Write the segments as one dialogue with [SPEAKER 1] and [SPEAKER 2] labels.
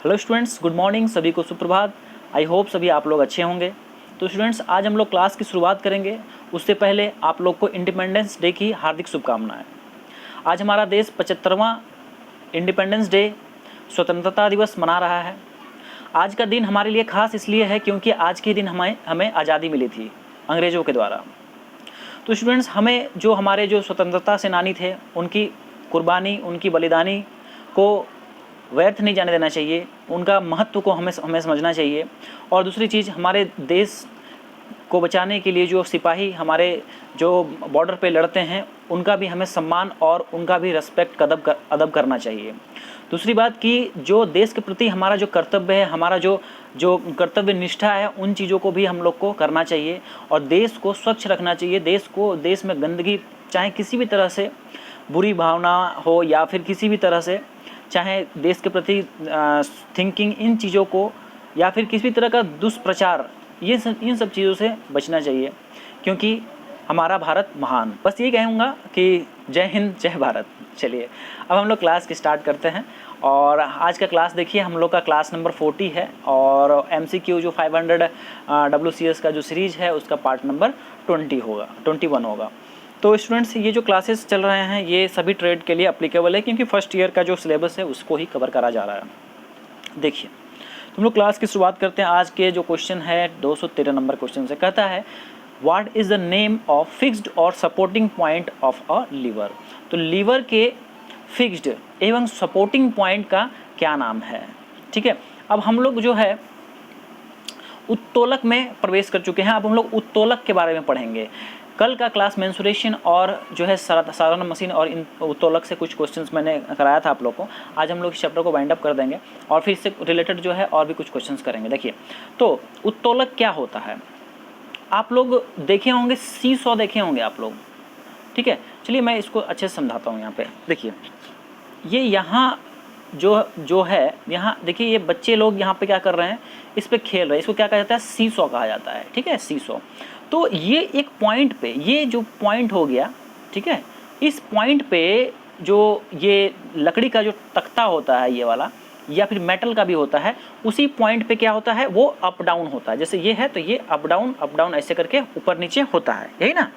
[SPEAKER 1] Hello students, good morning, सभी को सुप्रभात। आई होप सभी आप लोग अच्छे होंगे। तो स्टूडेंट्स, आज हम लोग क्लास की शुरुआत करेंगे। उससे पहले आप लोग को इंडिपेंडेंस डे की हार्दिक शुभकामनाएं। आज हमारा देश 75वां इंडिपेंडेंस डे स्वतंत्रता दिवस मना रहा है। आज का दिन हमारे लिए खास इसलिए है क्योंकि आज के दिन हमें आज़ादी मिली थी अंग्रेज़ों के द्वारा। तो स्टूडेंट्स, हमारे जो स्वतंत्रता सेनानी थे, उनकी कुर्बानी, उनकी बलिदानी को व्यर्थ नहीं जाने देना चाहिए। उनका महत्व को हमें समझना चाहिए। और दूसरी चीज़, हमारे देश को बचाने के लिए जो सिपाही हमारे जो बॉर्डर पे लड़ते हैं, उनका भी हमें सम्मान और उनका भी रिस्पेक्ट अदब करना चाहिए। दूसरी बात कि जो देश के प्रति हमारा जो कर्तव्य है, हमारा जो कर्तव्य निष्ठा है, उन चीज़ों को भी हम लोग को करना चाहिए और देश को स्वच्छ रखना चाहिए। देश में गंदगी, चाहे किसी भी तरह से बुरी भावना हो या फिर किसी भी तरह से, चाहे देश के प्रति थिंकिंग, इन चीज़ों को या फिर किसी भी तरह का दुष्प्रचार, इन सब चीज़ों से बचना चाहिए क्योंकि हमारा भारत महान। बस ये कहूँगा कि जय हिंद, जय भारत। चलिए अब हम लोग क्लास की स्टार्ट करते हैं। और आज का क्लास देखिए, हम लोग का क्लास नंबर 40 है और MCQ जो 500 WCS का जो सीरीज़ है, उसका पार्ट नंबर 21 होगा। तो स्टूडेंट्स, ये जो क्लासेस चल रहे हैं ये सभी ट्रेड के लिए अप्लीकेबल है क्योंकि फर्स्ट ईयर का जो सिलेबस है उसको ही कवर करा जा रहा है। देखिए, हम लोग क्लास की शुरुआत करते हैं। आज के जो क्वेश्चन है 213 नंबर क्वेश्चन से, कहता है what is the name of fixed और supporting point of a lever. तो लीवर के फिक्स्ड एवं सपोर्टिंग पॉइंट का क्या नाम है। ठीक है, अब हम लोग जो है उत्तोलक में प्रवेश कर चुके हैं। अब हम लोग उत्तोलक के बारे में पढ़ेंगे। कल का क्लास मेंसुरेशन और जो है साधारण मशीन और इन उत्तोलक से कुछ क्वेश्चंस मैंने कराया था आप लोग को। आज हम लोग इस चैप्टर को वाइंड अप कर देंगे और फिर इससे रिलेटेड जो है और भी कुछ क्वेश्चंस करेंगे। देखिए, तो उत्तोलक क्या होता है, आप लोग देखे होंगे, सीसॉ देखे होंगे आप लोग। ठीक है, चलिए मैं इसको अच्छे से समझाता हूँ। यहाँ पे देखिए, ये यहाँ जो है, यहाँ देखिए, ये बच्चे लोग यहाँ पे क्या कर रहे हैं, इस पे खेल रहे हैं। इसको क्या कहा जाता है, सीसॉ कहा जाता है। ठीक है, सीसॉ। तो ये एक पॉइंट पे, ये जो पॉइंट हो गया, ठीक है, इस पॉइंट पे जो ये लकड़ी का जो तख्ता होता है, ये वाला, या फिर मेटल का भी होता है, उसी पॉइंट पे क्या होता है, वो अप डाउन होता है। जैसे ये है तो ये अप डाउन ऐसे करके ऊपर नीचे होता है, यही ना,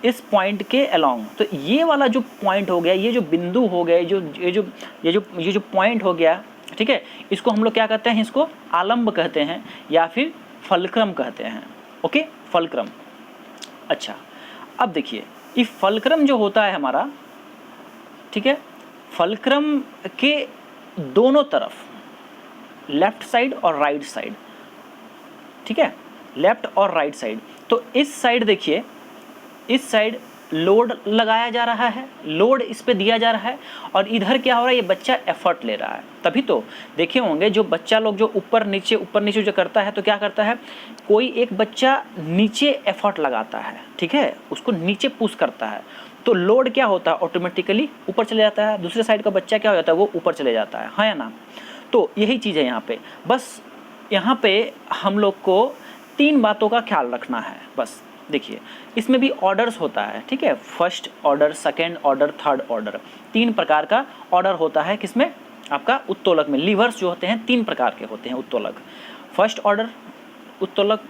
[SPEAKER 1] इस पॉइंट के अलोंग। तो ये वाला जो पॉइंट हो गया, ये जो बिंदु हो गया, ये जो पॉइंट हो गया, ठीक है, इसको हम लोग क्या कहते हैं, इसको आलंब कहते हैं या फिर फलक्रम कहते हैं। Okay, fulcrum. अच्छा, अब देखिए, ये फलक्रम जो होता है हमारा, ठीक है, फलक्रम के दोनों तरफ, लेफ्ट साइड और राइट साइड, ठीक है, लेफ्ट और राइट साइड। तो इस साइड देखिए, इस साइड लोड लगाया जा रहा है, लोड इस पे दिया जा रहा है, और इधर क्या हो रहा है, ये बच्चा एफर्ट ले रहा है। तभी तो देखे होंगे, जो बच्चा लोग जो ऊपर नीचे जो करता है, तो क्या करता है, कोई एक बच्चा नीचे एफर्ट लगाता है, ठीक है, उसको नीचे पुश करता है, तो लोड क्या होता है, ऑटोमेटिकली ऊपर चले जाता है। दूसरे साइड का बच्चा क्या हो जाता है, वो ऊपर चले जाता है या ना। तो यही चीज़ है यहाँ पे। बस यहाँ पे हम लोग को 3 बातों का ख्याल रखना है। बस देखिए, इसमें भी ऑर्डर्स होता है, ठीक है, first order, second order, third order, 3 प्रकार का ऑर्डर होता है। किसमें, आपका उत्तोलक में। लीवर्स जो होते हैं 3 प्रकार के होते हैं उत्तोलक, फर्स्ट ऑर्डर उत्तोलक,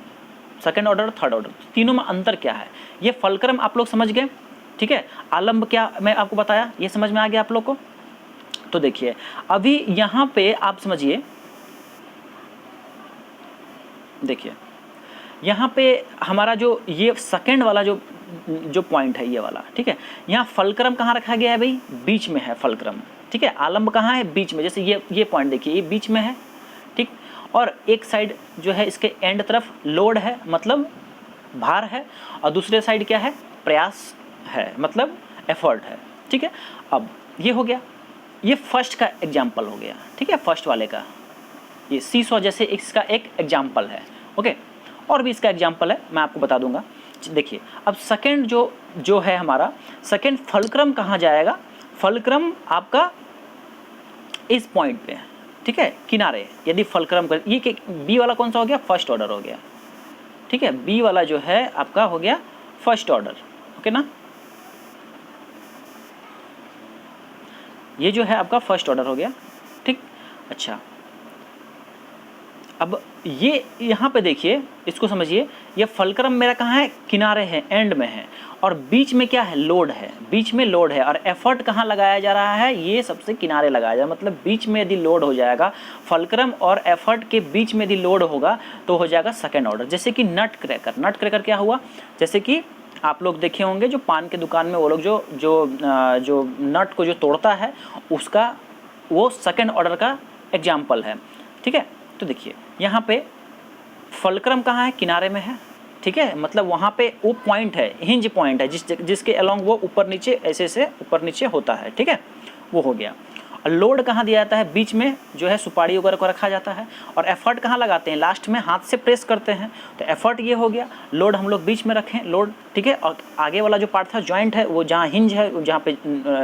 [SPEAKER 1] सेकेंड ऑर्डर, थर्ड ऑर्डर। तीनों में अंतर क्या है, ये फलक्रम आप लोग समझ गए, ठीक है। आलंब क्या मैं आपको बताया, ये समझ में आ गया आप लोग को। तो देखिए, अभी यहाँ पे आप समझिए, देखिए यहाँ पे हमारा जो ये सेकेंड वाला जो पॉइंट है, ये वाला, ठीक है, यहाँ फलक्रम कहाँ रखा गया है भाई, बीच में है फलक्रम, ठीक है। आलंब कहाँ है, बीच में। जैसे ये पॉइंट देखिए, ये बीच में है, ठीक। और एक साइड जो है, इसके एंड तरफ लोड है, मतलब भार है, और दूसरे साइड क्या है, प्रयास है, मतलब एफर्ट है, ठीक है। अब ये हो गया, ये फर्स्ट का एग्जाम्पल हो गया, ठीक है, फर्स्ट वाले का। ये सीसॉ जैसे इसका एक एग्जाम्पल है, ओके। और भी इसका एग्जाम्पल है, मैं आपको बता दूंगा। देखिए, अब सेकेंड जो है हमारा, सेकेंड फलक्रम कहाँ जाएगा, फलक्रम आपका इस पॉइंट पे है, ठीक है, किनारे। यदि फलक्रम कर, ये बी वाला कौन सा हो गया, फर्स्ट ऑर्डर हो गया, ठीक है। बी वाला जो है आपका हो गया फर्स्ट ऑर्डर, ओके ना। ये जो है आपका फर्स्ट ऑर्डर हो गया, ठीक। अच्छा, अब ये यहाँ पे देखिए, इसको समझिए, ये फलक्रम मेरा कहाँ है, किनारे है, एंड में है, और बीच में क्या है, लोड है, बीच में लोड है, और एफर्ट कहाँ लगाया जा रहा है, ये सबसे किनारे लगाया जा रहा है। मतलब बीच में यदि लोड हो जाएगा, फलक्रम और एफर्ट के बीच में यदि लोड होगा तो हो जाएगा सेकेंड ऑर्डर। जैसे कि नट क्रैकर, नट क्रैकर क्या हुआ, जैसे कि आप लोग देखे होंगे जो पान के दुकान में वो लोग जो नट को जो तोड़ता है उसका, वो सेकेंड ऑर्डर का एग्जाम्पल है। ठीक है, तो देखिए यहाँ पे फलक्रम कहाँ है, किनारे में है। ठीक है, मतलब वहाँ पे वो पॉइंट है, हिंज पॉइंट है, जिसके अलोंग वो ऊपर नीचे ऐसे से ऊपर नीचे होता है। ठीक है, वो हो गया। और लोड कहाँ दिया जाता है, बीच में जो है सुपारी वगैरह को रखा जाता है। और एफर्ट कहाँ लगाते हैं, लास्ट में हाथ से प्रेस करते हैं, तो एफर्ट ये हो गया। लोड हम लोग बीच में रखें, लोड, ठीक है। और आगे वाला जो पार्ट था जॉइंट है, वो जहाँ हिंज है, जहाँ पे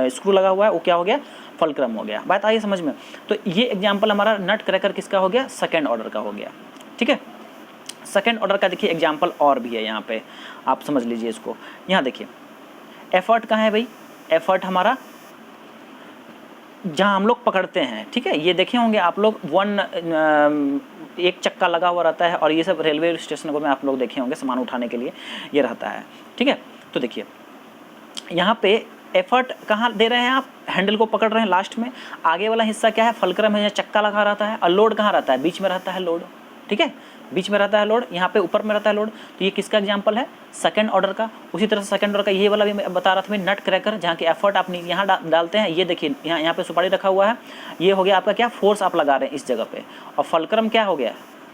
[SPEAKER 1] स्क्रू लगा हुआ है, वो क्या हो गया, फलक्रम हो गया। बात आई समझ में। तो ये एग्जाम्पल हमारा नट क्रैकर किसका हो गया, सेकेंड ऑर्डर का हो गया। ठीक है, सेकेंड ऑर्डर का देखिए एग्जाम्पल और भी है यहाँ पे, आप समझ लीजिए इसको। यहाँ देखिए एफर्ट कहाँ है भाई, एफर्ट हमारा जहाँ हम लोग पकड़ते हैं। ठीक है, ये देखे होंगे आप लोग, एक चक्का लगा हुआ रहता है, और ये सब रेलवे स्टेशन में आप लोग देखे होंगे, सामान उठाने के लिए ये रहता है। ठीक है, तो देखिए यहाँ पे एफर्ट कहाँ दे रहे हैं आप, हैंडल को पकड़ रहे हैं, लास्ट में आगे वाला हिस्सा क्या है, फलक्रम है, चक्का लगा रहता है। और लोड कहाँ रहता है, बीच में रहता है लोड। ठीक है, बीच में रहता है लोड, यहाँ पे ऊपर में रहता है लोड। तो ये किसका एग्जांपल है, सेकंड ऑर्डर का। उसी तरह से सेकंड ऑर्डर का ये वाला भी मैं बता रहा था मैं, नट क्रैकर, जहाँ की एफर्ट आप यहाँ डालते हैं। ये देखिए यहाँ पे सुपारी रखा हुआ है, ये हो गया आपका क्या, फोर्स आप लगा रहे हैं इस जगह पे। और फलक्रम क्या हो गया,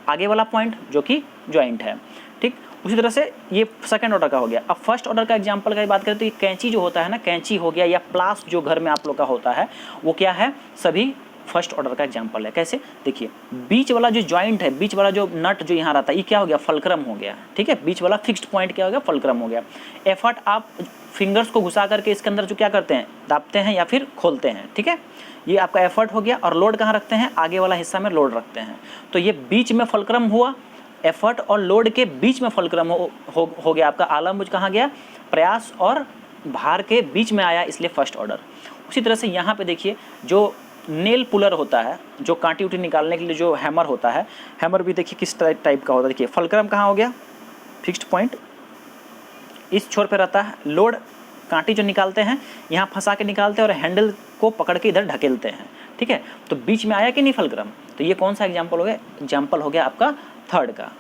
[SPEAKER 1] आगे वाला पॉइंट जो कि ज्वाइंट है। ठीक, उसी तरह से ये सेकंड ऑर्डर का हो गया। अब फर्स्ट ऑर्डर का एग्जांपल की बात करें तो ये कैंची जो होता है ना, कैंची हो गया, या प्लास जो घर में आप लोग का होता है, वो क्या है, सभी फर्स्ट ऑर्डर का एग्जांपल है। कैसे, देखिए बीच वाला जो जॉइंट है, बीच वाला जो नट जो यहाँ रहता है, ये क्या हो गया, फलक्रम हो गया। ठीक है, बीच वाला फिक्स्ड पॉइंट क्या हो गया, फलक्रम हो गया। एफर्ट आप फिंगर्स को घुसा करके इसके अंदर जो क्या करते हैं, दाबते हैं या फिर खोलते हैं। ठीक है, ये आपका एफर्ट हो गया। और लोड कहाँ रखते हैं, आगे वाला हिस्सा में लोड रखते हैं। तो ये बीच में फलक्रम हुआ, एफर्ट और लोड के बीच में फलक्रम हो गया आपका। आलम्ब कहाँ गया, प्रयास और भार के बीच में आया, इसलिए फर्स्ट ऑर्डर। उसी तरह से यहाँ पे देखिए जो नेल पुलर होता है, जो कांटी उटी निकालने के लिए जो हैमर होता है, हैमर भी देखिए किस टाइप का होता है। देखिए फलक्रम कहाँ हो गया, फिक्स्ड पॉइंट इस छोर पे रहता है। लोड कांटी जो निकालते हैं यहाँ फंसा के निकालते हैं, और हैंडल को पकड़ के इधर ढकेलते हैं। ठीक है, तो बीच में आया कि नहीं फलक्रम। तो ये कौन सा एग्जाम्पल हो गया, एग्जाम्पल हो गया आपका थर्ड का।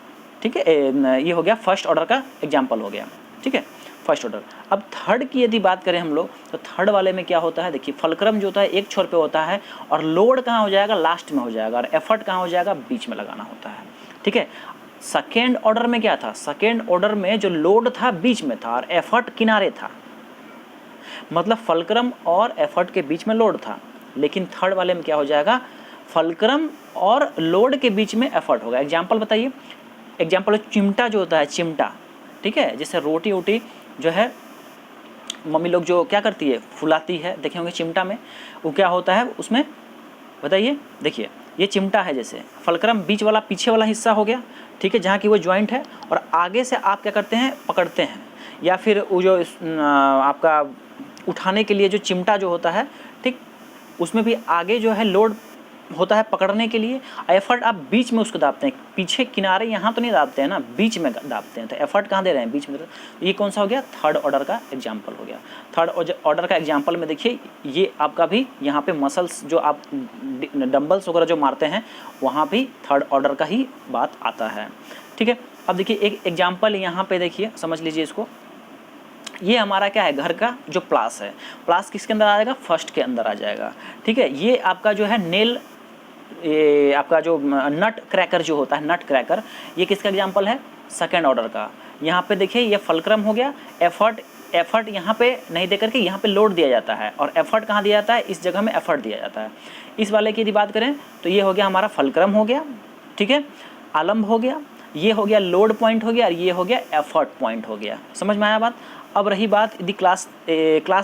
[SPEAKER 1] ठीक है, ये हो गया फर्स्ट ऑर्डर का एग्जाम्पल हो गया। ठीक है, फर्स्ट ऑर्डर। अब थर्ड की यदि बात करें हम लोग, तो थर्ड वाले में क्या होता है, देखिए फलक्रम जो होता है एक छोर पे होता है, और लोड कहाँ हो जाएगा, लास्ट में हो जाएगा, और एफर्ट कहाँ हो जाएगा, बीच में लगाना होता है। ठीक है, सेकेंड ऑर्डर में क्या था, सेकेंड ऑर्डर में जो लोड था बीच में था और एफर्ट किनारे था, मतलब फलक्रम और एफर्ट के बीच में लोड था। लेकिन थर्ड वाले में क्या हो जाएगा, फलक्रम और लोड के बीच में एफर्ट होगा। एग्जाम्पल बताइए, एग्जाम्पल चिमटा जो होता है, चिमटा। ठीक है, जैसे रोटी वोटी जो है मम्मी लोग जो क्या करती है, फुलाती है, देखे होंगे चिमटा में, वो क्या होता है उसमें, बताइए। देखिए ये चिमटा है, जैसे फलक्रम बीच वाला पीछे वाला हिस्सा हो गया। ठीक है, जहाँ की वो जॉइंट है, और आगे से आप क्या करते हैं, पकड़ते हैं, या फिर वो जो आपका उठाने के लिए जो चिमटा जो होता है, ठीक, उसमें भी आगे जो है लोड होता है पकड़ने के लिए। एफर्ट आप बीच में उसको दाबते हैं, पीछे किनारे यहाँ तो नहीं दाबते हैं ना, बीच में दाबते हैं। तो एफर्ट कहाँ दे रहे हैं, बीच में। ये कौन सा हो गया, थर्ड ऑर्डर का एग्जाम्पल हो गया। थर्ड ऑर्डर का एग्जाम्पल में देखिए ये आपका भी यहाँ पे मसल्स जो आप डंबल्स वगैरह जो मारते हैं, वहाँ भी थर्ड ऑर्डर का ही बात आता है। ठीक है, अब देखिए एक एग्जाम्पल यहाँ पे देखिए, समझ लीजिए इसको। ये हमारा क्या है, घर का जो प्लास है, प्लास किसके अंदर आ जाएगा, फर्स्ट के अंदर आ जाएगा। ठीक है, ये आपका जो है नेल, ये आपका जो नट क्रैकर जो होता है, नट क्रैकर, ये किसका एग्जांपल है, सेकंड ऑर्डर का। यहाँ पे देखिए ये फलक्रम हो गया, एफर्ट यहाँ पे नहीं दे करके यहाँ पे लोड दिया जाता है, और एफर्ट कहाँ दिया जाता है, इस जगह में एफर्ट दिया जाता है। इस वाले की यदि बात करें तो ये हो गया हमारा फलक्रम हो गया। ठीक है, आलम्ब हो गया, ये हो गया लोड पॉइंट हो गया, और ये हो गया एफर्ट पॉइंट हो गया। समझ में आया बात। अब रही बात यदि क्लास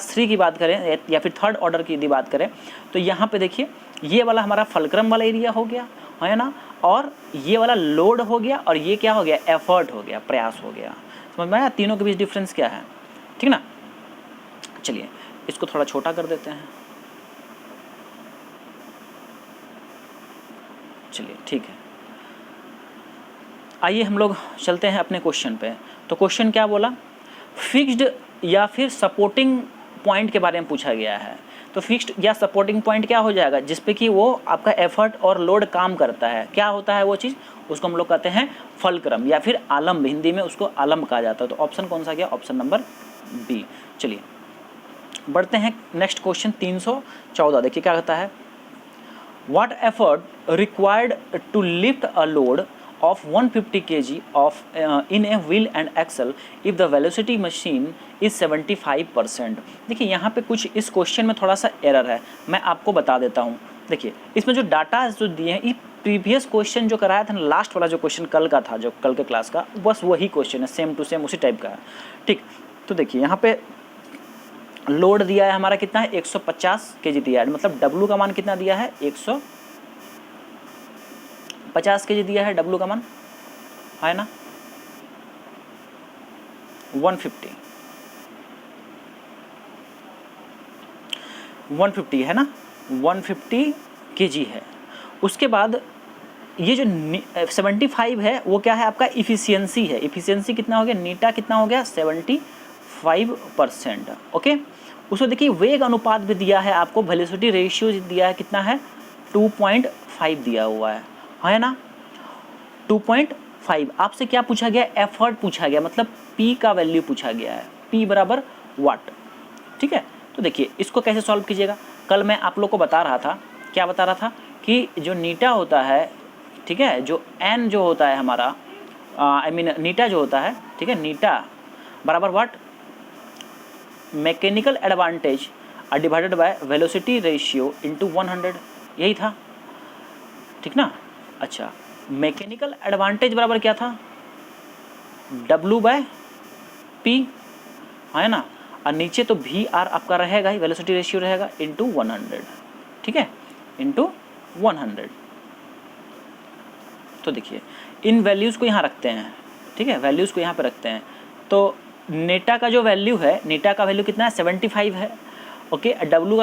[SPEAKER 1] 3 की बात करें, या फिर थर्ड ऑर्डर की यदि बात करें, तो यहाँ पे देखिए ये वाला हमारा फलक्रम वाला एरिया हो गया, है ना, और ये वाला लोड हो गया, और ये क्या हो गया, एफर्ट हो गया, प्रयास हो गया। समझ में आया तीनों के बीच डिफरेंस क्या है, ठीक ना। चलिए इसको थोड़ा छोटा कर देते हैं। चलिए ठीक है, आइए हम लोग चलते हैं अपने क्वेश्चन पे। तो क्वेश्चन क्या बोला, फिक्स्ड या फिर सपोर्टिंग पॉइंट के बारे में पूछा गया है। तो फिक्स्ड या सपोर्टिंग पॉइंट क्या हो जाएगा, जिस पे कि वो आपका एफर्ट और लोड काम करता है। क्या होता है वो चीज़, उसको हम लोग कहते हैं फलक्रम या फिर आलम्ब, हिंदी में उसको आलम्ब कहा जाता है। तो ऑप्शन कौन सा गया, ऑप्शन नंबर बी। चलिए बढ़ते हैं नेक्स्ट क्वेश्चन 314। देखिए क्या कहता है, What effort required to lift a load of 150 kg in a wheel and axle if the velocity machine is 75%। देखिए यहाँ पे कुछ इस क्वेश्चन में थोड़ा सा एरर है, मैं आपको बता देता हूँ। देखिए इसमें जो डाटा जो दिए हैं, ये प्रीवियस क्वेश्चन जो कराया था ना, लास्ट वाला जो क्वेश्चन कल का था, जो कल के क्लास का, बस वही क्वेश्चन है, सेम टू सेम उसी टाइप का है। ठीक, तो देखिए यहाँ पे लोड दिया है हमारा कितना है, 150 kg दिया है, मतलब W का मान कितना दिया है, 150 kg दिया है W का मान, है ना, 150 है ना, 150 kg है। उसके बाद ये जो 75 है वो क्या है आपका, इफिशियंसी है। इफिशियंसी कितना हो गया, नीटा कितना हो गया, 75%। ओके, उसमें देखिए वेग अनुपात भी दिया है आपको, वेलोसिटी रेशियो दिया है कितना है, 2.5 दिया हुआ है ना, 2.5। आपसे क्या पूछा गया, एफर्ट पूछा गया, मतलब P का वैल्यू पूछा गया है, P बराबर वाट। ठीक है, तो देखिए इसको कैसे सॉल्व कीजिएगा। कल मैं आप लोग को बता रहा था, क्या बता रहा था कि जो नीटा होता है, ठीक है, जो N जो होता है हमारा, नीटा जो होता है, ठीक है, नीटा बराबर वाट, mechanical advantage divided by velocity ratio into 100, यही था, ठीक ना। अच्छा, मैकेनिकल एडवांटेज बराबर क्या था, W/P, है ना, और नीचे तो VR आपका रहेगा ही, वेलोसिटी रेशियो रहेगा, इंटू 100, ठीक है, इंटू 100। तो देखिए इन वैल्यूज़ को यहाँ रखते हैं, ठीक है, वैल्यूज़ को यहाँ पे रखते हैं। तो नेटा का जो वैल्यू है, नेटा का वैल्यू कितना है, 75 है। ओके, W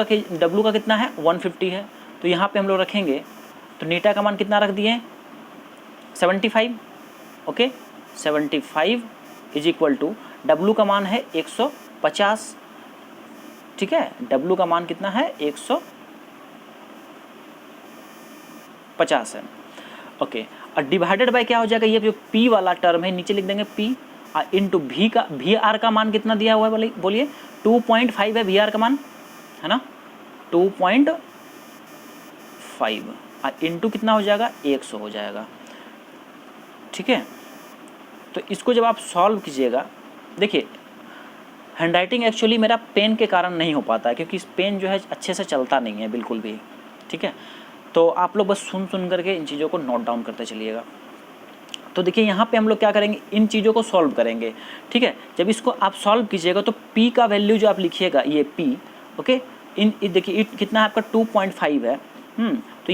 [SPEAKER 1] का कितना है, 150 है। तो यहाँ पे हम लोग रखेंगे, तो नेटा का मान कितना रख दिए, 75। Okay, 75 is equal to W का मान है 150, ठीक है, W का मान कितना है, 150 है। ओके, और डिवाइडेड बाय क्या हो जाएगा, ये जो P वाला टर्म है नीचे लिख देंगे P, इंटू VR का मान कितना दिया हुआ है, बोलिए 2.5 है VR का मान, है ना, 2.5, इंटू कितना हो जाएगा, 100 हो जाएगा। ठीक है, तो इसको जब आप सॉल्व कीजिएगा, देखिए हैंडराइटिंग एक्चुअली मेरा पेन के कारण नहीं हो पाता है, क्योंकि इस पेन जो है अच्छे से चलता नहीं है बिल्कुल भी। ठीक है, तो आप लोग बस सुन करके इन चीज़ों को नोट डाउन करते चलिएगा। तो देखिए यहाँ पे हम लोग क्या करेंगे, इन चीज़ों को सॉल्व करेंगे। ठीक है, जब इसको आप सॉल्व कीजिएगा तो P का वैल्यू जो आप लिखिएगा, ये P, ओके, देखिए कितना है आपका, 2.5 है। तो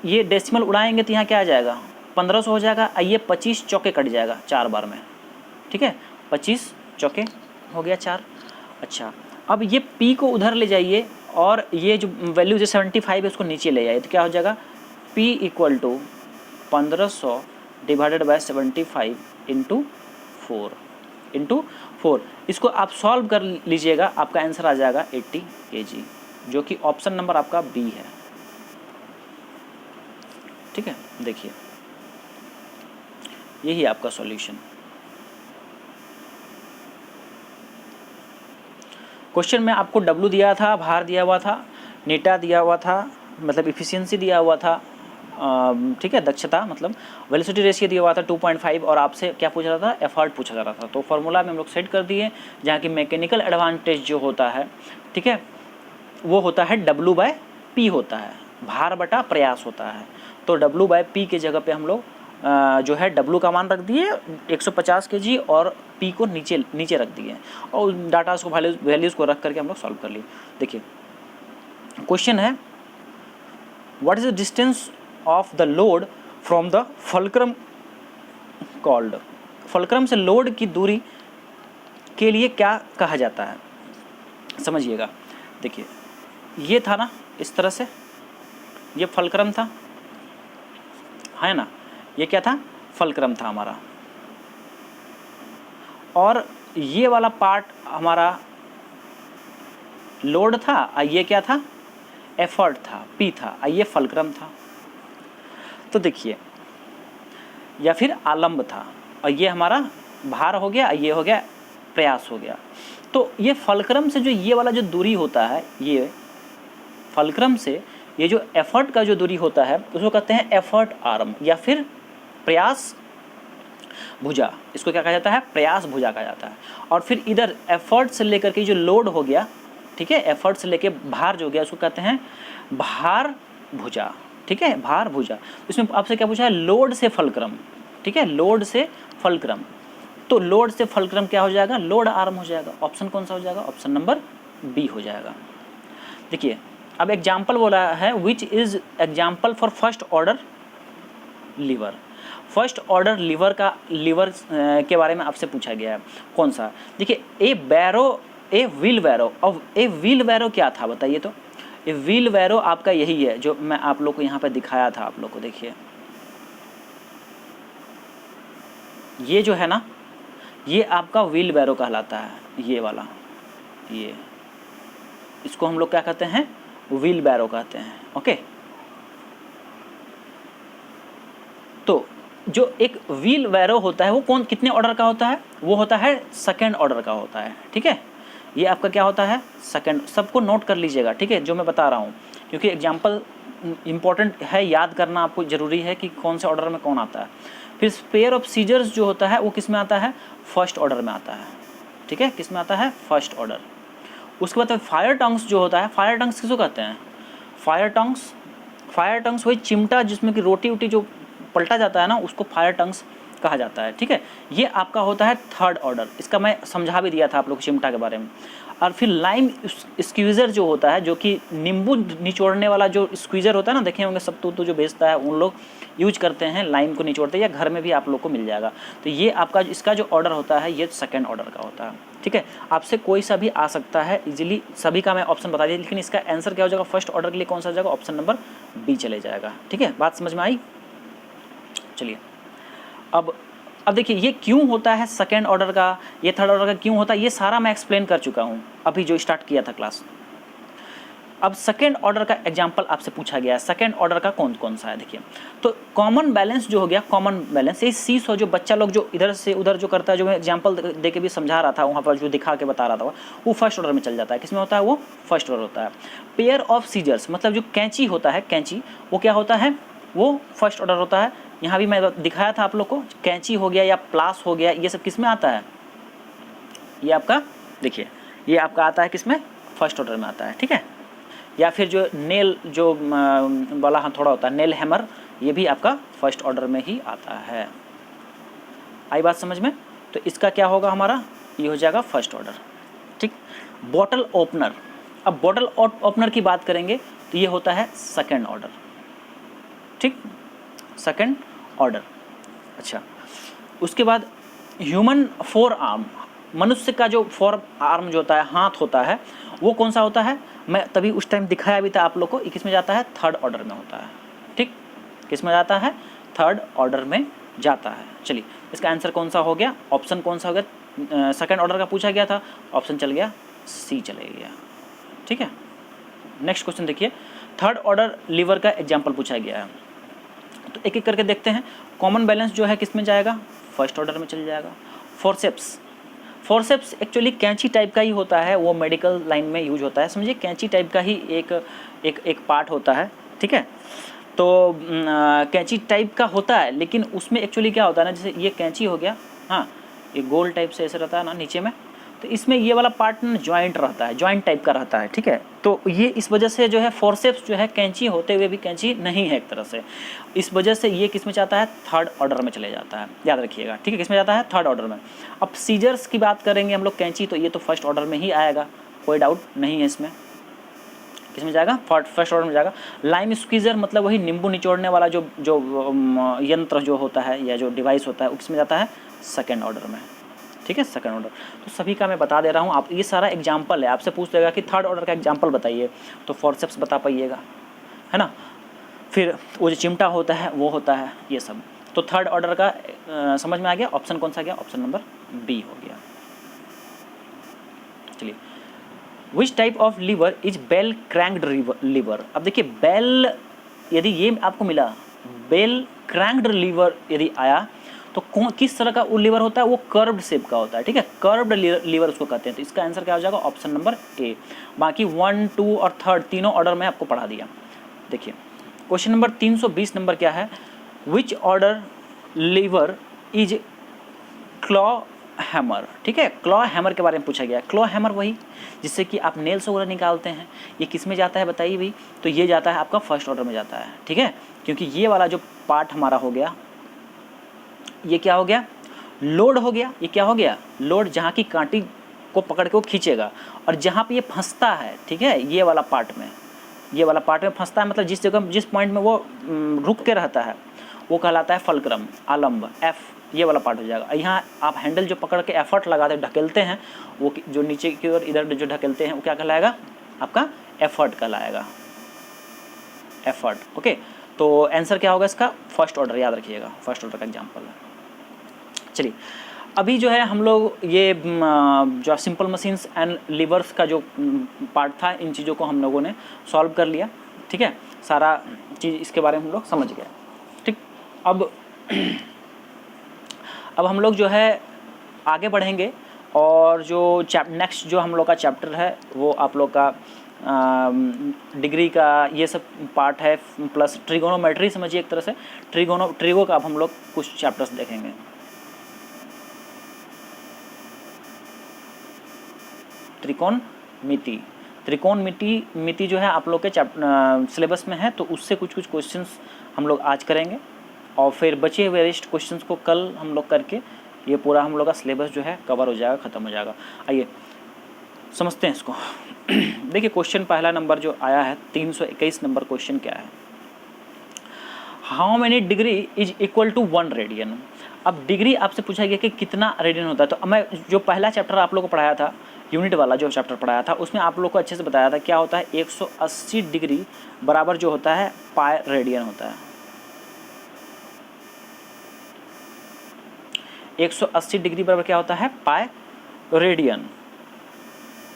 [SPEAKER 1] ये डेसिमल उड़ाएंगे तो यहाँ क्या आ जाएगा, 1500 हो जाएगा। ये 25 चौके कट जाएगा 4 बार में, ठीक है, 25 चौके हो गया 4। अच्छा, अब ये P को उधर ले जाइए और ये जो वैल्यू जो 75 है उसको नीचे ले जाइए, तो क्या हो जाएगा, P equal to 1500 divided by 75 into 4। इसको आप सॉल्व कर लीजिएगा, आपका आंसर आ जाएगा 80 kg, जो कि ऑप्शन नंबर आपका बी है। ठीक है, देखिए यही आपका सॉल्यूशन। क्वेश्चन में आपको W दिया था, भार दिया हुआ था, नीटा दिया हुआ था, मतलब इफिशियंसी दिया हुआ था, ठीक है, दक्षता मतलब वेलोसिटी रेशियो दिया हुआ था 2.5, और आपसे क्या पूछ रहा था, एफर्ट पूछा जा रहा था। तो फार्मूला में हम लोग सेट कर दिए, जहाँ की मैकेनिकल एडवांटेज जो होता है, ठीक है, वो होता है W/P होता है, भार बटा प्रयास होता है। तो W/P की जगह पे हम लोग जो है W का मान रख दिए 150 kg और P को नीचे रख दिए, और डाटा को वैल्यूज़ को रख करके हम लोग सॉल्व कर लिए। देखिए क्वेश्चन है, what is the distance of the load from the fulcrum called. Fulcrum से लोड की दूरी के लिए क्या कहा जाता है, समझिएगा। देखिए ये था ना, इस तरह से ये फलक्रम था, है ना, ये क्या था, फलक्रम था हमारा, और ये वाला पार्ट हमारा लोड था, ये क्या था, एफर्ट था, पी था, ये फलक्रम था। तो देखिए, या फिर आलम्ब था, और ये हमारा भार हो गया, ये हो गया प्रयास हो गया। तो ये फलक्रम से जो ये वाला जो दूरी होता है, ये फलक्रम से ये जो एफर्ट का जो दूरी होता है उसको कहते हैं एफर्ट आर्म या फिर प्रयास भुजा। इसको क्या कहा जाता है, प्रयास भुजा कहा जाता है। और फिर इधर एफर्ट से लेकर के जो लोड हो गया, ठीक है, एफर्ट से लेके भार जो गया उसको कहते हैं भार भुजा, ठीक है, भार भुजा। इसमें आपसे क्या पूछा है, लोड से फलक्रम, ठीक है, लोड से फलक्रम। तो लोड से फलक्रम क्या हो जाएगा, लोड आर्म हो जाएगा। ऑप्शन कौन सा हो जाएगा, ऑप्शन नंबर बी हो जाएगा। देखिए अब एग्जाम्पल बोला है, which is example for first order liver. First order liver का लीवर के बारे में आपसे पूछा गया है, कौन सा। देखिए ए व्हील बैरो। अब ए व्हील बैरो क्या था बताइए तो। ए व्हील बैरो आपका यही है जो मैं आप लोग को यहाँ पे दिखाया था, आप लोग को देखिए ये जो है ना, ये आपका व्हील बैरो कहलाता है, ये वाला, ये इसको हम लोग क्या कहते हैं, व्हील बैरो कहते हैं। ओके, तो जो एक व्हील बैरो होता है वो कितने ऑर्डर का होता है, वो होता है सेकेंड ऑर्डर का होता है, ठीक है। ये आपका क्या होता है, सेकेंड। सबको नोट कर लीजिएगा, ठीक है, जो मैं बता रहा हूँ, क्योंकि एग्जाम्पल इंपॉर्टेंट है, याद करना आपको ज़रूरी है कि कौन से ऑर्डर में कौन आता है। फिर पेयर ऑफ सीजर्स जो होता है वो किस में आता है, फर्स्ट ऑर्डर में आता है, ठीक है, किस में आता है, फर्स्ट ऑर्डर। उसके बाद फायर टंग्स जो होता है, फायर टंग्स किसको कहते हैं, फायर टंग्स वही चिमटा जिसमें कि रोटी वोटी जो पलटा जाता है ना, उसको फायर टंग्स कहा जाता है, ठीक है। ये आपका होता है थर्ड ऑर्डर। इसका मैं समझा भी दिया था आप लोग चिमटा के बारे में। और फिर लाइम स्क्वीज़र जो होता है, जो कि नींबू निचोड़ने वाला जो स्क्वीज़र होता है ना, देखे होंगे सब तो जो बेचता है उन लोग यूज करते हैं, लाइम को निचोड़ते हैं, या घर में भी आप लोग को मिल जाएगा। तो ये आपका इसका जो ऑर्डर होता है ये सेकेंड ऑर्डर का होता है, ठीक है। आपसे कोई सा भी आ सकता है इजीली, सभी का मैं ऑप्शन बता दिया, लेकिन इसका आंसर क्या हो जाएगा, फर्स्ट ऑर्डर के लिए कौन सा हो जाएगा, ऑप्शन नंबर बी चले जाएगा, ठीक है। बात समझ में आई। चलिए अब देखिए ये क्यों होता है सेकेंड ऑर्डर का, ये थर्ड ऑर्डर का क्यों होता है, ये सारा मैं एक्सप्लेन कर चुका हूँ अभी जो स्टार्ट किया था क्लास। अब सेकेंड ऑर्डर का एग्जांपल आपसे पूछा गया है, सेकेंड ऑर्डर का कौन कौन सा है। देखिए तो कॉमन बैलेंस जो हो गया, कॉमन बैलेंस ये सीसॉ जो बच्चा लोग जो इधर से उधर जो करता है, जो मैं एग्जांपल दे के भी समझा रहा था वहाँ पर, जो दिखा के बता रहा था वो फर्स्ट ऑर्डर में चल जाता है। किसमें होता है, वो फर्स्ट ऑर्डर होता है। पेयर ऑफ सीजर्स मतलब जो कैंची होता है, कैंची वो क्या होता है, वो फर्स्ट ऑर्डर होता है। यहाँ भी मैं दिखाया था आप लोग को, कैंची हो गया या प्लास हो गया, ये सब किस में आता है, ये आपका देखिए ये आपका आता है किस में, फर्स्ट ऑर्डर में आता है, ठीक है। या फिर जो नेल जो वाला हथौड़ा होता है, नेल हैमर, ये भी आपका फर्स्ट ऑर्डर में ही आता है। आई बात समझ में। तो इसका क्या होगा हमारा, ये हो जाएगा फर्स्ट ऑर्डर, ठीक। बॉटल ओपनर, अब बॉटल ओपनर की बात करेंगे तो ये होता है सेकेंड ऑर्डर, ठीक, सेकेंड ऑर्डर। अच्छा, उसके बाद ह्यूमन फोर आर्म, मनुष्य का जो फोर आर्म जो होता है, हाथ होता है, वो कौन सा होता है, मैं तभी उस टाइम दिखाया भी था आप लोग को, किस में जाता है, थर्ड ऑर्डर में होता है, ठीक, किस में जाता है, थर्ड ऑर्डर में जाता है। चलिए इसका आंसर कौन सा हो गया, ऑप्शन कौन सा हो गया, सेकेंड ऑर्डर का पूछा गया था, ऑप्शन चल गया सी चले गया, ठीक है। नेक्स्ट क्वेश्चन देखिए, थर्ड ऑर्डर लीवर का एग्जाम्पल पूछा गया है, तो एक एक करके देखते हैं। कॉमन बैलेंस जो है किस में जाएगा, फर्स्ट ऑर्डर में चल जाएगा। फोरसेप्स एक्चुअली कैंची टाइप का ही होता है, वो मेडिकल लाइन में यूज होता है, समझिए कैंची टाइप का ही एक पार्ट होता है, ठीक है। तो कैंची टाइप का होता है, लेकिन उसमें एक्चुअली क्या होता है ना, जैसे ये कैंची हो गया, हाँ ये गोल टाइप से ऐसे रहता है ना नीचे में, तो इसमें ये वाला पार्ट ना जॉइंट रहता है, जॉइंट टाइप का रहता है, ठीक है। तो ये इस वजह से जो है फोरसेप्स जो है कैंची होते हुए भी कैंची नहीं है एक तरह से, इस वजह से ये किस में जाता है, थर्ड ऑर्डर में चले जाता है, याद रखिएगा, ठीक है, किस में जाता है, थर्ड ऑर्डर में। अब सीजर्स की बात करेंगे हम लोग, कैंची, तो ये तो फर्स्ट ऑर्डर में ही आएगा, कोई डाउट नहीं है इसमें, किस में जाएगा, फर्स्ट ऑर्डर में जाएगा। लाइम स्क्वीज़र मतलब वही नींबू निचोड़ने वाला जो यंत्र जो होता है या जो डिवाइस होता है, वो किस में जाता है, सेकेंड ऑर्डर में, ठीक है, सेकंड ऑर्डर। तो सभी का मैं बता दे रहा हूँ, आप ये सारा एग्जाम्पल है, आपसे पूछ लेगा कि थर्ड ऑर्डर का एग्जाम्पल बताइए, तो फोरसेप्स बता पाइएगा, है ना। फिर वो जो चिमटा होता है वो होता है, ये सब। तो थर्ड ऑर्डर का समझ में आ गया। ऑप्शन कौन सा गया, ऑप्शन नंबर बी हो गया। चलिए, which type of lever is bell cranked lever. अब देखिए बेल, यदि ये आपको मिला बेल क्रैंक्ड लीवर यदि आया तो किस तरह का वो लीवर होता है, वो कर्व्ड शेप का होता है, ठीक है, कर्व्ड लीवर उसको कहते हैं। तो इसका आंसर क्या हो जाएगा, ऑप्शन नंबर ए। बाकी 1, 2 और थर्ड तीनों ऑर्डर में आपको पढ़ा दिया। देखिए क्वेश्चन नंबर 320 नंबर क्या है, which order lever is claw hammer. ठीक है, क्लॉ हैमर के बारे में पूछा गया है। क्लॉ हैमर वही जिससे कि आप नेल्स वगैरह निकालते हैं, ये किस में जाता है बताइए भाई। तो ये जाता है आपका फर्स्ट ऑर्डर में जाता है, ठीक है, क्योंकि ये वाला जो पार्ट हमारा हो गया, ये क्या हो गया, लोड हो गया। ये क्या हो गया, लोड, जहाँ की कांटी को पकड़ के वो खींचेगा, और जहाँ पे ये फंसता है, ठीक है, ये वाला पार्ट में, ये वाला पार्ट में फंसता है, मतलब जिस जगह जिस पॉइंट में वो रुक के रहता है वो कहलाता है फलक्रम, आलम्ब, एफ, ये वाला पार्ट हो जाएगा। यहाँ आप हैंडल जो पकड़ के एफर्ट लगाते ढकेलते हैं, वो जो नीचे की ओर इधर जो ढकेलते हैं वो क्या कहलाएगा, आपका एफर्ट कहलाएगा, एफर्ट। ओके, तो आंसर क्या होगा इसका, फर्स्ट ऑर्डर, याद रखिएगा, फर्स्ट ऑर्डर का एग्जाम्पल है। चलिए, अभी जो है हम लोग ये जो सिंपल मशीन्स एंड लीवर्स का जो पार्ट था, इन चीज़ों को हम लोगों ने सॉल्व कर लिया, ठीक है, सारा चीज़ इसके बारे में हम लोग समझ गए, ठीक। अब हम लोग जो है आगे बढ़ेंगे, और जो नेक्स्ट जो हम लोग का चैप्टर है वो आप लोग का डिग्री का ये सब पार्ट है, प्लस ट्रिगोनोमेट्री समझिए एक तरह से, ट्रिगो का अब हम लोग कुछ चैप्टर्स देखेंगे। त्रिकोण मिति जो है आप लोग के सिलेबस में है, तो उससे कुछ क्वेश्चंस हम लोग आज करेंगे, और फिर बचे हुए रेस्ट क्वेश्चंस को कल हम लोग करके ये पूरा हम लोग का सिलेबस जो है कवर हो जाएगा, ख़त्म हो जाएगा। आइए समझते हैं इसको। देखिए क्वेश्चन पहला नंबर जो आया है 321 नंबर क्वेश्चन क्या है, how many degree is equal to 1 radian. अब डिग्री आपसे पूछा गया कि कितना रेडियन होता है। तो मैं जो पहला चैप्टर आप लोग को पढ़ाया था, यूनिट वाला जो चैप्टर पढ़ाया था, उसमें आप लोग को अच्छे से बताया था क्या होता है, 180 डिग्री बराबर जो होता है पाई रेडियन होता है। 180 डिग्री बराबर क्या होता है, पाई रेडियन।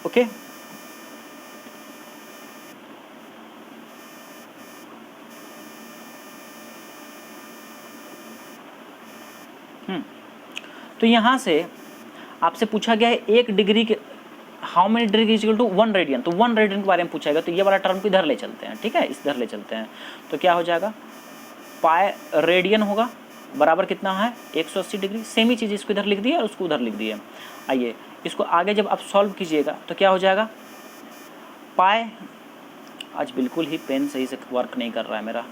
[SPEAKER 1] ओके, तो यहाँ से आपसे पूछा गया है 1 डिग्री के how many degree is equal to 1 radian. तो 1 रेडियन के बारे में पूछा गया, तो ये वाला टर्म को इधर ले चलते हैं, ठीक है, इधर ले चलते हैं। तो क्या हो जाएगा, पाई रेडियन होगा बराबर कितना है, 180 डिग्री। सेम ही चीज़ इसको इधर लिख दी है और उसको उधर लिख दी है। आइए इसको आगे जब आप सॉल्व कीजिएगा तो क्या हो जाएगा, पाई, आज बिल्कुल ही पेन सही से वर्क नहीं कर रहा है मेरा,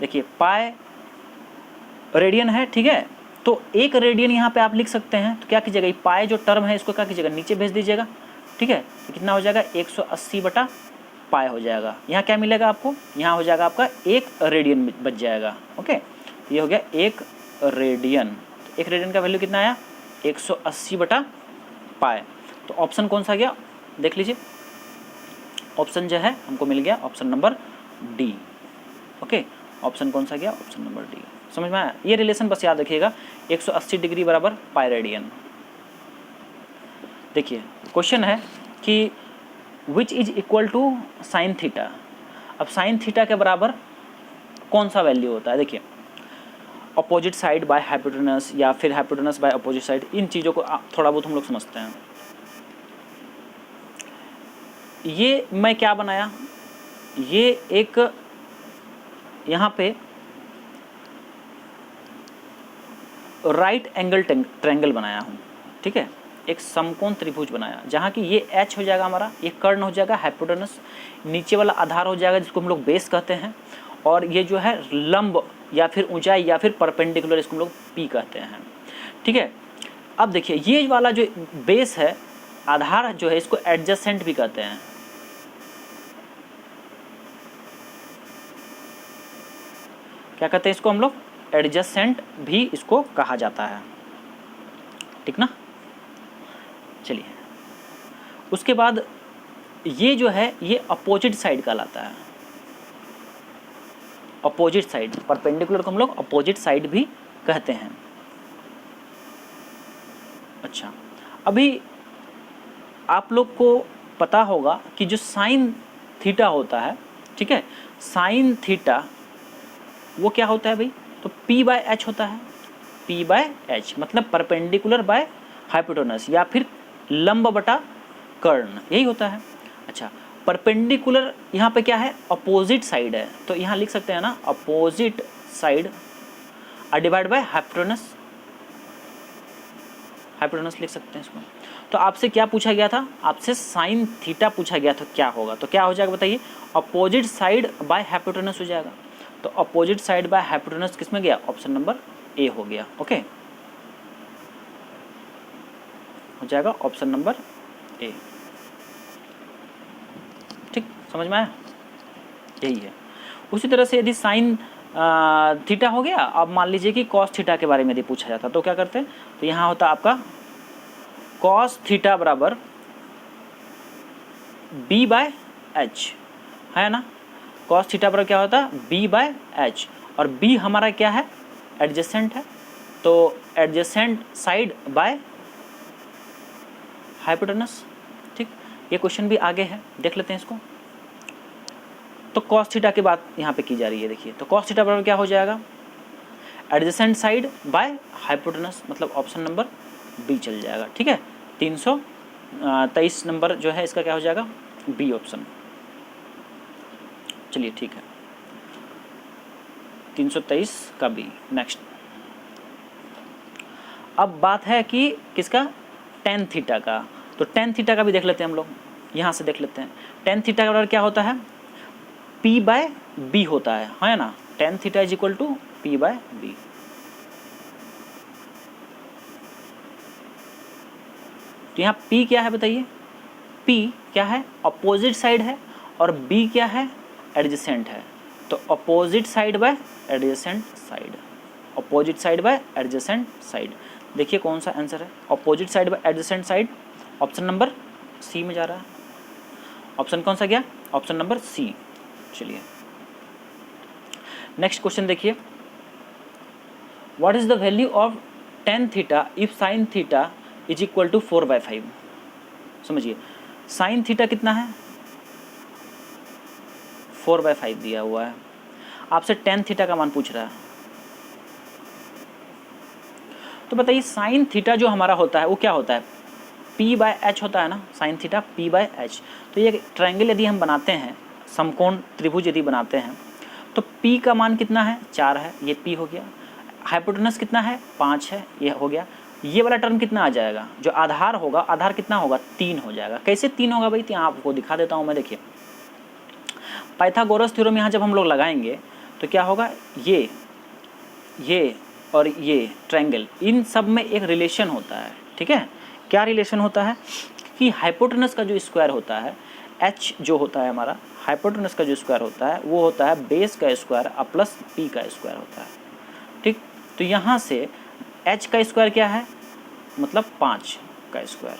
[SPEAKER 1] देखिए पाई रेडियन है, ठीक है। तो 1 रेडियन यहाँ पे आप लिख सकते हैं, तो क्या कीजिएगा, ये पाई जो टर्म है इसको क्या कीजिएगा, नीचे भेज दीजिएगा, ठीक है। तो कितना हो जाएगा, 180 बटा पाई हो जाएगा। यहाँ क्या मिलेगा आपको, यहाँ हो जाएगा आपका 1 रेडियन बच जाएगा। ओके, ये हो गया 1 रेडियन। 1 रेडियन का वैल्यू कितना आया, 180 बटा पाई। तो ऑप्शन कौन सा गया, देख लीजिए, ऑप्शन जो है हमको मिल गया option number D. Okay, option कौन सा गया, ऑप्शन नंबर डी। समझ में आया, ये रिलेशन बस याद रखिएगा, 180 डिग्री बराबर पाई रेडियन। देखिए क्वेश्चन है कि which is equal to sine theta. अब साइन थीटा के बराबर कौन सा वैल्यू होता है, देखिए अपोजिट साइड बाय हाइपोटेनस या फिर हाइपोटेनस बाय अपोजिट साइड, इन चीज़ों को थोड़ा बहुत हम लोग समझते हैं। ये मैं क्या बनाया, ये एक यहाँ पे राइट एंगल ट्रायंगल बनाया हूँ, ठीक है, एक समकोण त्रिभुज बनाया, जहाँ की ये एच हो जाएगा हमारा, ये कर्ण हो जाएगा हाइपोटेनस, नीचे वाला आधार हो जाएगा जिसको हम लोग बेस कहते हैं, और ये जो है लंब या फिर ऊंचाई या फिर परपेंडिकुलर, इसको हम लोग पी कहते हैं, ठीक है। अब देखिए ये वाला जो बेस है, आधार जो है, इसको एडजेसेंट भी कहते हैं, क्या कहते हैं इसको हम लोग, एडजेसेंट भी इसको कहा जाता है, ठीक ना। चलिए उसके बाद ये जो है ये अपोजिट साइड कहलाता है, अपोजिट साइड, परपेंडिकुलर को हम लोग अपोजिट साइड भी कहते हैं। अच्छा, अभी आप लोग को पता होगा कि जो साइन थीटा होता है, ठीक है, साइन थीटा वो क्या होता है भाई, तो P बाय एच होता है। P बाय एच मतलब परपेंडिकुलर बाय हाइपोटेनस या फिर लंब बटा कर्ण, यही होता है। अच्छा, परपेंडिकुलर यहाँ पे क्या है, अपोजिट साइड है, तो यहाँ लिख सकते हैं ना opposite side divide by hypotenuse, hypotenuse लिख सकते हैं इसको। तो आपसे क्या पूछा गया था, आपसे साइन थीटा पूछा गया था, क्या होगा, तो क्या हो जाएगा बताइए, अपोजिट साइड बाय हाइपोटेनस हो जाएगा। तो अपोजिट साइड बाय हाइपोटेनस किस में गया, ऑप्शन नंबर ए हो गया। ओके, हो जाएगा ऑप्शन नंबर ए। ठीक, समझ में आया, यही है। उसी तरह से यदि साइन थीटा हो गया, अब मान लीजिए कि कॉस थीटा के बारे में यदि पूछा जाता तो क्या करते हैं, तो यहाँ होता आपका कॉस थीटा बराबर बी बाय एच, है ना। कॉस थीटा बराबर क्या होता है, बी बाय एच, और बी हमारा क्या है, एडजेसेंट है, तो एडजेसेंट साइड बाय हाइपोटेनस। ठीक, ये क्वेश्चन भी आगे है, देख लेते हैं इसको। तो कॉस थीटा की बात यहाँ पे की जा रही है, देखिए, तो कॉस थीटा बराबर क्या हो जाएगा, एडजेसेंट साइड बाय हाइपोटेनस, मतलब ऑप्शन नंबर बी चल जाएगा। ठीक है, 323 नंबर जो है इसका क्या हो जाएगा, बी ऑप्शन। चलिए ठीक है, 323 का बी। नेक्स्ट, अब बात है कि किसका, टेन थीटा का। तो टेन थीटा का भी देख लेते हैं हम लोग, यहाँ से देख लेते हैं। टेन थीटा का बराबर क्या होता है, P बाय बी होता है ना। Tan theta is equal to P by B. तो यहाँ P क्या है बताइए, P क्या है, अपोजिट साइड है, और B क्या है, एडजेसेंट है। तो opposite side by adjacent side, opposite side by adjacent side. देखिए कौन सा आंसर है, opposite side by adjacent side, option number C में जा रहा है। ऑप्शन कौन सा गया, ऑप्शन नंबर सी। चलिए नेक्स्ट क्वेश्चन देखिए, what is the value of tan theta if sine theta is equal to 4/5। समझिए, साइन थीटा कितना है, 4/5 दिया हुआ है, आपसे टेन थीटा का मान पूछ रहा है। तो बताइए साइन थीटा जो हमारा होता है वो क्या होता है, P बाय एच होता है ना, sine theta P by H. तो ये ट्रायंगल यदि हम बनाते हैं, समकोण त्रिभुज यदि बनाते हैं, तो P का मान कितना है, 4 है, ये P हो गया। हाइपोटेनस कितना है, 5 है, ये हो गया। ये वाला टर्म कितना आ जाएगा, जो आधार होगा, आधार कितना होगा, 3 हो जाएगा। कैसे 3 होगा भाई, तो यहाँ आपको दिखा देता हूँ मैं। देखिए पाइथागोरस थ्योरम यहाँ जब हम लोग लगाएंगे तो क्या होगा, ये और ये ट्रायंगल, इन सब में एक रिलेशन होता है। ठीक है, क्या रिलेशन होता है कि हाइपोटेनस का जो स्क्वायर होता है, h जो होता है हमारा, हाइपोटेनस का जो स्क्वायर होता है वो होता है बेस का स्क्वायर प्लस p का स्क्वायर होता है। ठीक, तो यहाँ से h का स्क्वायर क्या है, मतलब 5 का स्क्वायर,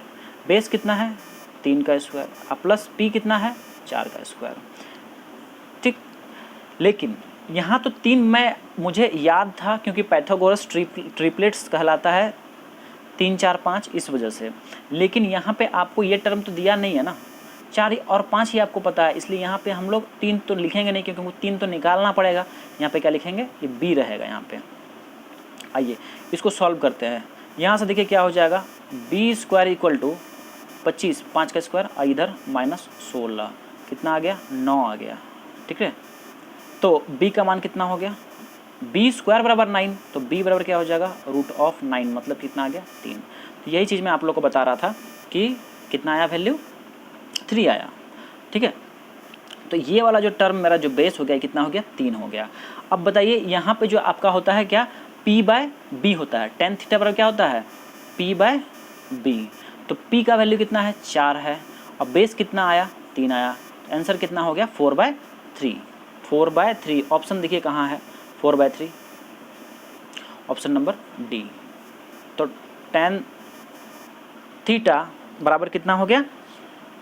[SPEAKER 1] बेस कितना है, 3 का स्क्वायर, प्लस p कितना है, 4 का स्क्वायर। ठीक, लेकिन यहाँ तो 3 मुझे याद था क्योंकि पाइथागोरस ट्रिपलेट्स कहलाता है 3, 4, 5, इस वजह से। लेकिन यहाँ पे आपको ये टर्म तो दिया नहीं है ना, 4 और 5 ही आपको पता है, इसलिए यहाँ पे हम लोग 3 तो लिखेंगे नहीं, क्योंकि 3 तो निकालना पड़ेगा। यहाँ पे क्या लिखेंगे, ये बी रहेगा यहाँ पे। आइए इसको सॉल्व करते हैं। यहाँ से देखिए क्या हो जाएगा, बी स्क्वायर इक्वल टू 25, 5 का स्क्वायर, और इधर -16, कितना आ गया, 9 आ गया। ठीक है, तो b का मान कितना हो गया, b स्क्वायर बराबर 9, तो b बराबर क्या हो जाएगा, √9, मतलब कितना आ गया, 3। तो यही चीज़ मैं आप लोग को बता रहा था कि कितना आया, वैल्यू 3 आया। ठीक है, तो ये वाला जो टर्म मेरा जो बेस हो गया कितना हो गया, 3 हो गया। अब बताइए यहाँ पे जो आपका होता है क्या, p बाय b होता है, टेन थीटा बराबर क्या होता है, p बाय b। तो p का वैल्यू कितना है, 4 है, और बेस कितना आया, 3 आया। तो आंसर कितना हो गया, 4/3। 4/3 ऑप्शन देखिए कहाँ है, 4/3, ऑप्शन नंबर डी। तो टेन थीटा बराबर कितना हो गया,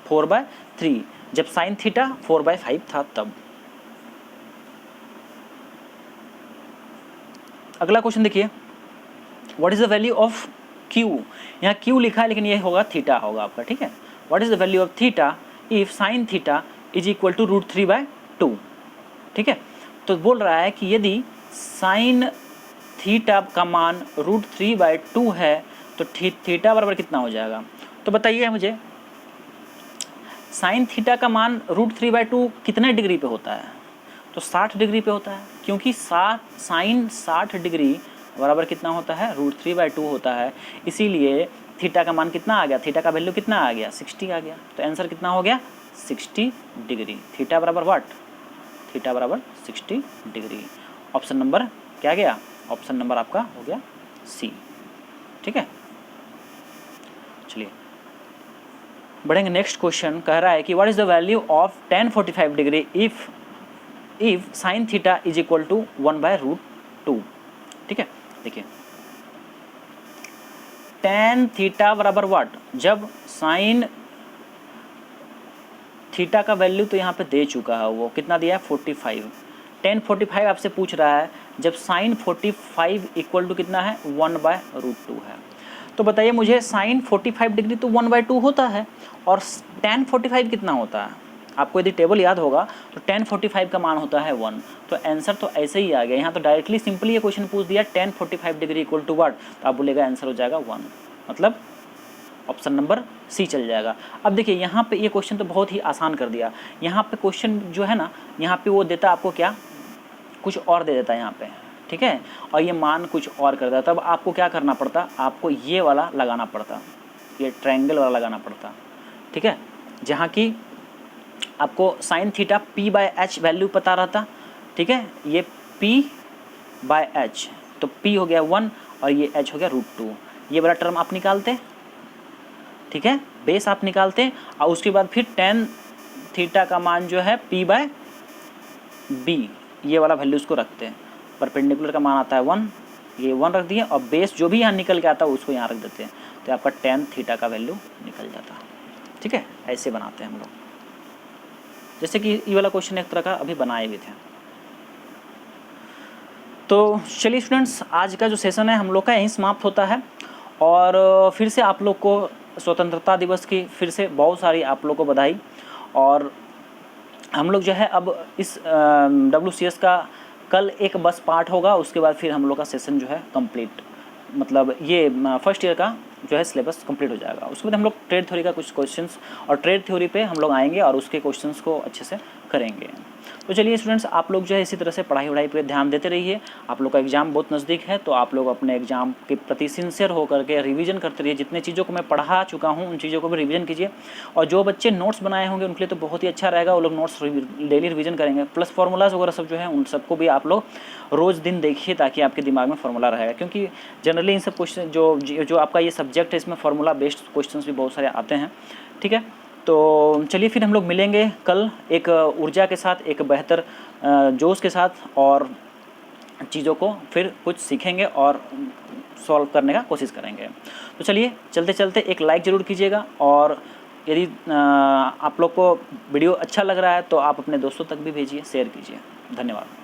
[SPEAKER 1] 4/3, जब साइन थीटा 4/5 था तब। अगला क्वेश्चन देखिए, what is the value of Q. यहाँ क्यू लिखा है लेकिन ये होगा थीटा होगा आपका, ठीक है। What is the value of theta if sine theta is equal to √3/2, ठीक है। तो बोल रहा है कि यदि साइन थीटा का मान √3/2 है तो थीटा बराबर कितना हो जाएगा। तो बताइए मुझे, साइन थीटा का मान √3/2 कितने डिग्री पे होता है। तो 60 डिग्री पे होता है, क्योंकि साइन 60 डिग्री बराबर कितना होता है, √3/2 होता है। इसीलिए थीटा का मान कितना आ गया, थीटा का वैल्यू कितना आ गया, 60 आ गया। तो आंसर कितना हो गया, 60 डिग्री। थीटा बराबर व्हाट, थीटा बराबर 60 डिग्री। ऑप्शन नंबर क्या गया, ऑप्शन नंबर आपका हो गया सी, ठीक है। चलिए बढ़ेंगे, नेक्स्ट क्वेश्चन कह रहा है कि what is the value of tan 45 degree if sine theta is equal to 1/√2, ठीक है। देखिए tan थीटा बराबर व्हाट, जब साइन थीटा का वैल्यू तो यहाँ पे दे चुका है, वो कितना दिया है 45, tan 45 आपसे पूछ रहा है जब साइन 45 इक्वल टू कितना है 1/√2 है। तो बताइए मुझे, साइन 45 डिग्री तो 1/2 होता है और tan 45 कितना होता है। आपको यदि टेबल याद होगा तो tan 45 का मान होता है 1। तो आंसर तो ऐसे ही आ गया, यहाँ तो डायरेक्टली सिंपली ये क्वेश्चन पूछ दिया tan 45 degree equal to what, तो आप बोलेगा आंसर हो जाएगा 1, मतलब ऑप्शन नंबर सी चल जाएगा। अब देखिए यहाँ पे ये क्वेश्चन तो बहुत ही आसान कर दिया। यहाँ पे क्वेश्चन जो है ना, यहाँ पे वो देता आपको क्या, कुछ और दे देता है यहाँ पे, ठीक है, और ये मान कुछ और कर देता, तब आपको क्या करना पड़ता, आपको ये वाला लगाना पड़ता, ये ट्रायंगल वाला लगाना पड़ता, ठीक है, जहाँ की आपको साइन थीटा p/h वैल्यू पता रहता, ठीक है। ये p/h, तो p हो गया 1 और ये h हो गया √2, ये वाला टर्म आप निकालते, ठीक है, बेस आप निकालते और उसके बाद फिर tan थीटा का मान जो है p/b, ये वाला वैल्यू उसको रखते हैं। परपेंडिकुलर का मान आता है 1, ये 1 रख दिए और बेस जो भी यहाँ निकल के आता है उसको यहाँ रख देते हैं, तो आपका tan थीटा का वैल्यू निकल जाता है, ठीक है। ऐसे बनाते हैं हम लोग, जैसे कि ये वाला क्वेश्चन एक तरह का अभी बनाए हुए थे। तो चलिए स्टूडेंट्स, आज का जो सेशन है हम लोग का यहीं समाप्त होता है। और फिर से आप लोग को स्वतंत्रता दिवस की फिर से बहुत सारी आप लोग को बधाई। और हम लोग जो है अब इस WCS का कल एक बस पार्ट होगा, उसके बाद फिर हम लोग का सेशन जो है कंप्लीट, मतलब ये फर्स्ट ईयर का जो है सिलेबस कंप्लीट हो जाएगा। उसके बाद हम लोग ट्रेड थ्योरी का कुछ क्वेश्चंस और ट्रेड थ्योरी पे हम लोग आएंगे और उसके क्वेश्चंस को अच्छे से करेंगे। तो चलिए स्टूडेंट्स, आप लोग जो है इसी तरह से पढ़ाई पे ध्यान देते रहिए। आप लोग का एग्जाम बहुत नज़दीक है, तो आप लोग अपने एग्जाम के प्रति सिंसियर होकर के रिवीजन करते रहिए। जितने चीज़ों को मैं पढ़ा चुका हूँ उन चीज़ों को भी रिवीजन कीजिए। और जो बच्चे नोट्स बनाए होंगे उनके लिए तो बहुत ही अच्छा रहेगा, वो लोग नोट्स डेली रिवीजन करेंगे। प्लस फार्मूलाज वगैरह सब जो है उन सबको भी आप लोग रोज़ दिन देखिए, ताकि आपके दिमाग में फार्मूला रहेगा। क्योंकि जनरली इन सब क्वेश्चन जो आपका ये सब्जेक्ट है इसमें फार्मूला बेस्ड क्वेश्चंस भी बहुत सारे आते हैं, ठीक है। तो चलिए फिर हम लोग मिलेंगे कल एक ऊर्जा के साथ, एक बेहतर जोश के साथ, और चीज़ों को फिर कुछ सीखेंगे और सॉल्व करने का कोशिश करेंगे। तो चलिए चलते चलते एक लाइक ज़रूर कीजिएगा, और यदि आप लोग को वीडियो अच्छा लग रहा है तो आप अपने दोस्तों तक भी भेजिए, शेयर कीजिए। धन्यवाद।